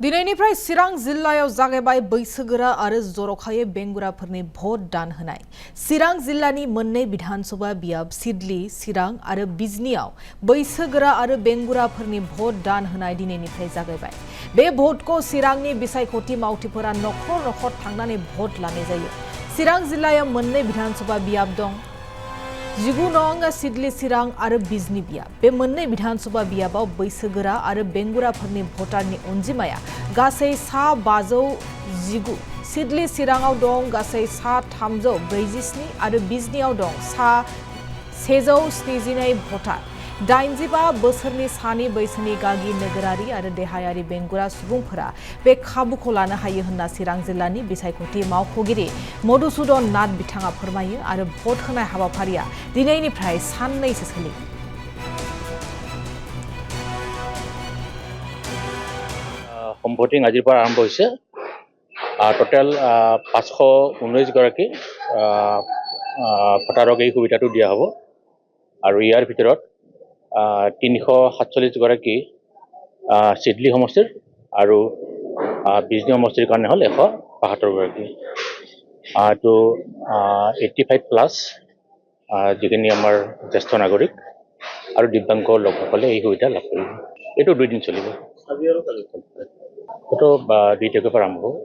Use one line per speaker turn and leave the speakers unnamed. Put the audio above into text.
दिनैनिफ्राय चिरां जिल्लायाव जागायबाय बैसोगोरा आरो जर'खायै बेंगुराफोरनि भट दान होनाय। चिरां जिल्लानि मोननै बिधानसभा बियाब सिडली, चिरां आरो बिजनीआव बैसोगोरा आरो बेंगुराफोरनि भट दान होनाय दिनैनिफ्राय जागायबाय। बे भटखौ चिरांनि बिसायख'थि मावथिफोरा नखर नखर थांनानै भट लानाय जायो। चिरां जिल्लायाव मोननै बिधानसभा बियाब दं। 19 नं सिडली चिरां आरो बिजनी बियाब। बे मोननै बिधानसभा बियाबाव बैसोगोरा आरो बेंगुराफोरनि भटारनि अनजिमाया गासै सा 519। सिडली चिराङाव दं गासै सा 347 आरो बिजनीआव दं सा 172 भटार। 85 बोसोरनि सानि बैसोनि गागि नोगोरारि आरो देहायारि बेंगुरा सुबुंफोरा बे खाबुखौ लानो हायो होनना चिरां जिल्लानि बिसायख'थि मावख'गिरि मधुसूदन नाथ बिथाङा फोरमायो आरो भट होनाय हाबाफारिया दिनैनिफ्राय साननैसो सोलिगोन।
होम भटिं আজিৰ পৰা আৰম্ভ হৈছে। টোটেল 519 গৰাকী ভোটাৰক এই সুবিধাটো দিয়া হ'ব আৰু ইয়াৰ ভিতৰত 347 গৰাকী সিডলি সমষ্টিৰ আৰু বিজনী সমষ্টিৰ কাৰণে হ'ল 172 গৰাকী। তো 85 প্লাছ যিখিনি আমাৰ জ্যেষ্ঠ নাগৰিক আৰু দিব্যাংগ লোকসকলে এই সুবিধা লাভ কৰিব। এইটো 2 দিন চলিব। এইটো 2 তাৰিখৰ পৰা আৰম্ভ হ'ব।